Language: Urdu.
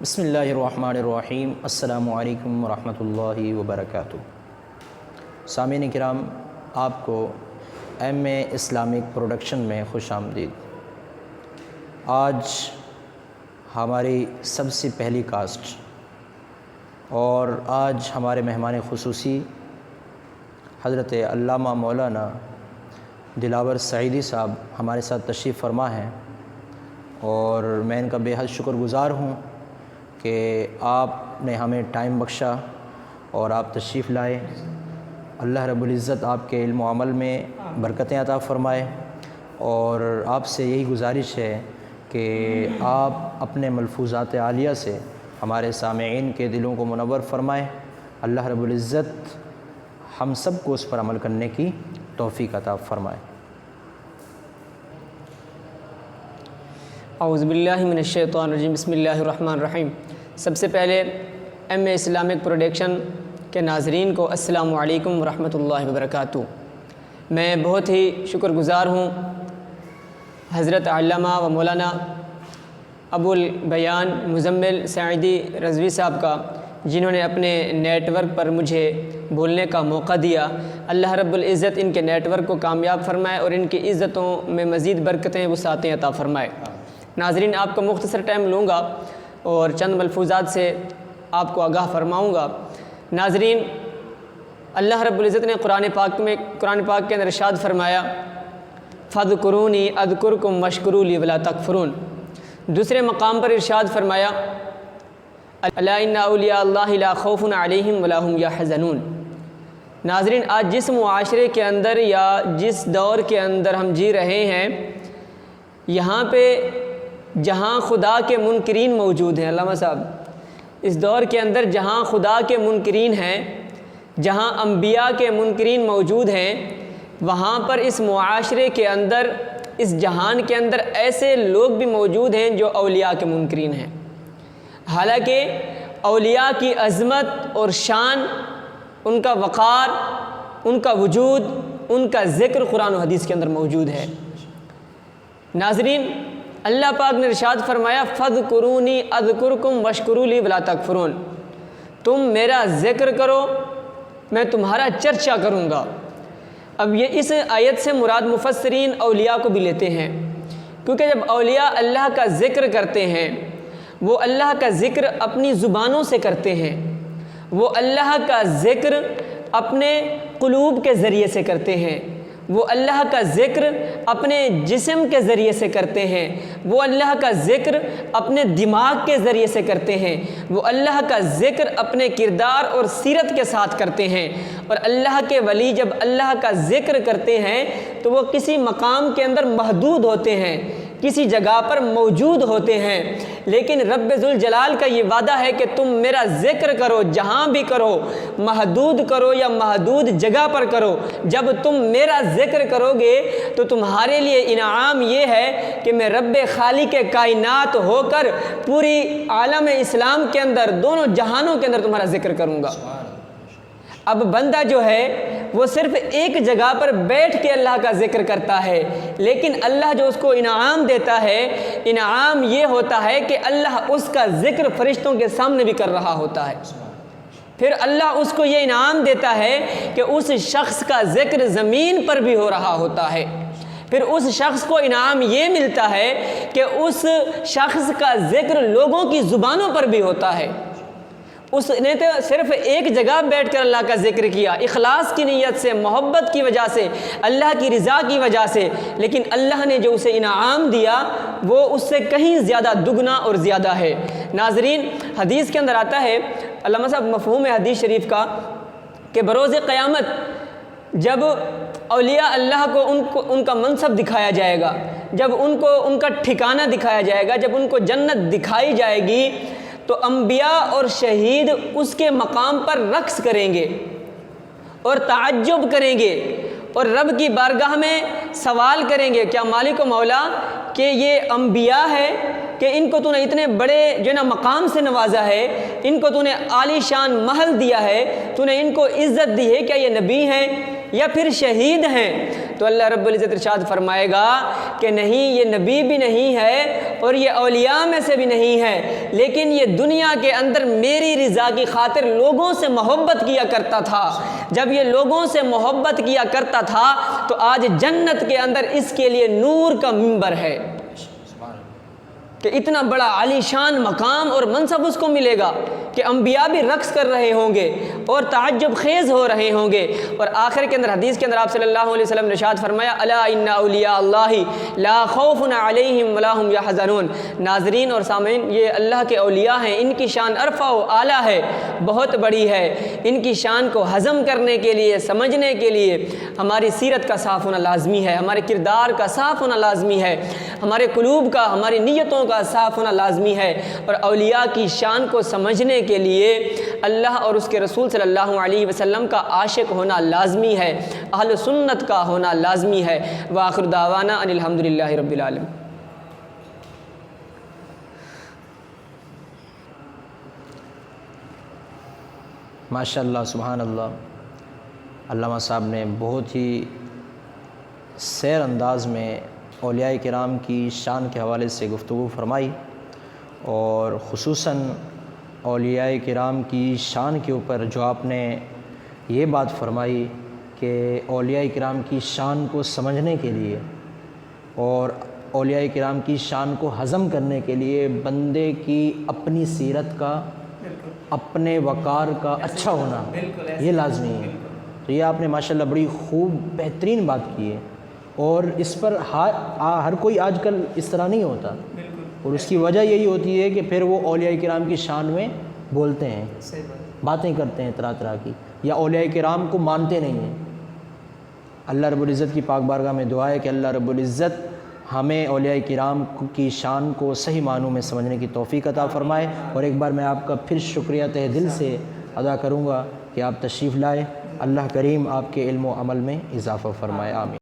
بسم اللہ الرحمن الرحیم۔ السلام علیکم ورحمۃ اللہ وبرکاتہ۔ سامعین کرام، آپ کو ایم اے اسلامک پروڈکشن میں خوش آمدید۔ آج ہماری سب سے پہلی کاسٹ اور آج ہمارے مہمان خصوصی حضرت علامہ مولانا دلاور سعیدی صاحب ہمارے ساتھ تشریف فرما ہیں، اور میں ان کا بے حد شکر گزار ہوں کہ آپ نے ہمیں ٹائم بخشا اور آپ تشریف لائے۔ اللہ رب العزت آپ کے علم و عمل میں برکتیں عطا فرمائے، اور آپ سے یہی گزارش ہے کہ آپ اپنے ملفوظات عالیہ سے ہمارے سامعین کے دلوں کو منور فرمائیں۔ اللہ رب العزت ہم سب کو اس پر عمل کرنے کی توفیق عطا فرمائے۔ اعوذ باللہ من الشیطان الرجیم، بسم اللہ الرحمن الرحیم۔ سب سے پہلے ایم اے اسلامک پروڈکشن کے ناظرین کو السلام علیکم ورحمۃ اللہ وبرکاتہ۔ میں بہت ہی شکر گزار ہوں حضرت علامہ و مولانا ابو البیان مزمل سعیدی رضوی صاحب کا، جنہوں نے اپنے نیٹ ورک پر مجھے بولنے کا موقع دیا۔ اللہ رب العزت ان کے نیٹ ورک کو کامیاب فرمائے اور ان کی عزتوں میں مزید برکتیں وسعتیں عطا فرمائے۔ ناظرین، آپ کا مختصر ٹائم لوں گا اور چند ملفوظات سے آپ کو آگاہ فرماؤں گا۔ ناظرین، اللہ رب العزت نے قرآن پاک کے اندر ارشاد فرمایا، فَاذْكُرُونِي أَذْكُرْكُمْ وَاشْكُرُوا لِي وَلَا تَكْفُرُونَ۔ دوسرے مقام پر ارشاد فرمایا، أَلَا إِنَّ أَوْلِيَاءَ اللَّهِ لَا خَوْفٌ عَلَيْهِمْ وَلَا هُمْ يَحْزَنُونَ۔ ناظرین، آج جس معاشرے کے اندر یا جس دور کے اندر ہم جی رہے ہیں، یہاں پہ جہاں خدا کے منکرین موجود ہیں، علامہ صاحب، اس دور کے اندر جہاں خدا کے منکرین ہیں، جہاں انبیاء کے منکرین موجود ہیں، وہاں پر اس معاشرے کے اندر، اس جہان کے اندر ایسے لوگ بھی موجود ہیں جو اولیاء کے منکرین ہیں۔ حالانکہ اولیاء کی عظمت اور شان، ان کا وقار، ان کا وجود، ان کا ذکر قرآن و حدیث کے اندر موجود ہے۔ ناظرین، اللہ پاک نے ارشاد فرمایا، فَاذْكُرُونِي أَذْكُرْكُمْ وَاشْكُرُوا لِي وَلَا تَكْفُرُونَ۔ تم میرا ذکر کرو، میں تمہارا چرچا کروں گا۔ اب یہ اس آیت سے مراد مفسرین اولیاء کو بھی لیتے ہیں، کیونکہ جب اولیاء اللہ کا ذکر کرتے ہیں، وہ اللہ کا ذکر اپنی زبانوں سے کرتے ہیں، وہ اللہ کا ذکر اپنے قلوب کے ذریعے سے کرتے ہیں، وہ اللہ کا ذکر اپنے جسم کے ذریعے سے کرتے ہیں، وہ اللہ کا ذکر اپنے دماغ کے ذریعے سے کرتے ہیں، وہ اللہ کا ذکر اپنے کردار اور سیرت کے ساتھ کرتے ہیں۔ اور اللہ کے ولی جب اللہ کا ذکر کرتے ہیں تو وہ کسی مقام کے اندر محدود ہوتے ہیں، کسی جگہ پر موجود ہوتے ہیں، لیکن رب ذوالجلال کا یہ وعدہ ہے کہ تم میرا ذکر کرو، جہاں بھی کرو، محدود کرو یا محدود جگہ پر کرو، جب تم میرا ذکر کرو گے تو تمہارے لیے انعام یہ ہے کہ میں رب خالق کائنات ہو کر پوری عالم اسلام کے اندر، دونوں جہانوں کے اندر تمہارا ذکر کروں گا۔ اب بندہ جو ہے وہ صرف ایک جگہ پر بیٹھ کے اللہ کا ذکر کرتا ہے، لیکن اللہ جو اس کو انعام دیتا ہے، انعام یہ ہوتا ہے کہ اللہ اس کا ذکر فرشتوں کے سامنے بھی کر رہا ہوتا ہے۔ پھر اللہ اس کو یہ انعام دیتا ہے کہ اس شخص کا ذکر زمین پر بھی ہو رہا ہوتا ہے۔ پھر اس شخص کو انعام یہ ملتا ہے کہ اس شخص کا ذکر لوگوں کی زبانوں پر بھی ہوتا ہے۔ اس نے تو صرف ایک جگہ بیٹھ کر اللہ کا ذکر کیا، اخلاص کی نیت سے، محبت کی وجہ سے، اللہ کی رضا کی وجہ سے، لیکن اللہ نے جو اسے انعام دیا وہ اس سے کہیں زیادہ دگنا اور زیادہ ہے۔ ناظرین، حدیث کے اندر آتا ہے، علامہ صاحب، مفہوم حدیث شریف کا، کہ بروز قیامت جب اولیاء اللہ کو ان کا منصب دکھایا جائے گا، جب ان کا ٹھکانہ دکھایا جائے گا، جب ان کو جنت دکھائی جائے گی، تو انبیاء اور شہید اس کے مقام پر رقص کریں گے اور تعجب کریں گے اور رب کی بارگاہ میں سوال کریں گے، کیا مالک و مولا کہ یہ انبیاء ہے کہ ان کو تو نے اتنے بڑے جو نا مقام سے نوازا ہے، ان کو تو نے عالی شان محل دیا ہے، تو نے ان کو عزت دی ہے، کیا یہ نبی ہیں یا پھر شہید ہیں؟ تو اللہ رب العزت ارشاد فرمائے گا کہ نہیں، یہ نبی بھی نہیں ہے اور یہ اولیاء میں سے بھی نہیں ہے، لیکن یہ دنیا کے اندر میری رضا کی خاطر لوگوں سے محبت کیا کرتا تھا۔ جب یہ لوگوں سے محبت کیا کرتا تھا تو آج جنت کے اندر اس کے لیے نور کا منبر ہے کہ اتنا بڑا عالی شان مقام اور منصب اس کو ملے گا کہ انبیاء بھی رقص کر رہے ہوں گے اور تعجب خیز ہو رہے ہوں گے۔ اور آخر کے اندر حدیث کے اندر آپ صلی اللہ علیہ وسلم نے ارشاد فرمایا الا ان اولیاء اللہ لا خوف علیہم ولا هم یحزنون۔ ناظرین اور سامعین، یہ اللہ کے اولیاء ہیں، ان کی شان ارفع و اعلیٰ ہے، بہت بڑی ہے۔ ان کی شان کو ہضم کرنے کے لیے، سمجھنے کے لیے ہماری سیرت کا صاف ہونا لازمی ہے، ہمارے کردار کا صاف ہونا لازمی ہے، ہمارے قلوب کا، ہماری نیتوں کا صاف ہونا لازمی ہے۔ اور اولیاء کی شان کو سمجھنے کے لیے اللہ اور اس کے رسول صلی اللہ علیہ وسلم کا عاشق ہونا لازمی ہے، اہل سنت کا ہونا لازمی ہے۔ وآخر دعوانا ان الحمدللہ رب العالمین۔ ماشاء اللہ، سبحان اللہ۔ علامہ صاحب نے بہت ہی سیر انداز میں اولیاء کرام کی شان کے حوالے سے گفتگو فرمائی، اور خصوصاً اولیاء کرام کی شان کے اوپر جو آپ نے یہ بات فرمائی کہ اولیاء کرام کی شان کو سمجھنے کے لیے اور اولیاء کرام کی شان کو ہضم کرنے کے لیے بندے کی اپنی سیرت کا، اپنے وقار کا اچھا ہونا یہ لازمی ہے۔ تو یہ آپ نے ماشاءاللہ بڑی خوب بہترین بات کی ہے، اور اس پر ہر کوئی آج کل اس طرح نہیں ہوتا، اور اس کی وجہ یہی ہوتی ہے کہ پھر وہ اولیاء کرام کی شان میں بولتے ہیں، باتیں کرتے ہیں طرح طرح کی، یا اولیاء کرام کو مانتے نہیں ہیں۔ اللہ رب العزت کی پاک بارگاہ میں دعا ہے کہ اللہ رب العزت ہمیں اولیاء کرام کی شان کو صحیح معنوں میں سمجھنے کی توفیق عطا فرمائے۔ اور ایک بار میں آپ کا پھر شکریہ تہ دل سے ادا کروں گا کہ آپ تشریف لائے۔ اللہ کریم آپ کے علم و عمل میں اضافہ فرمائے، آمین۔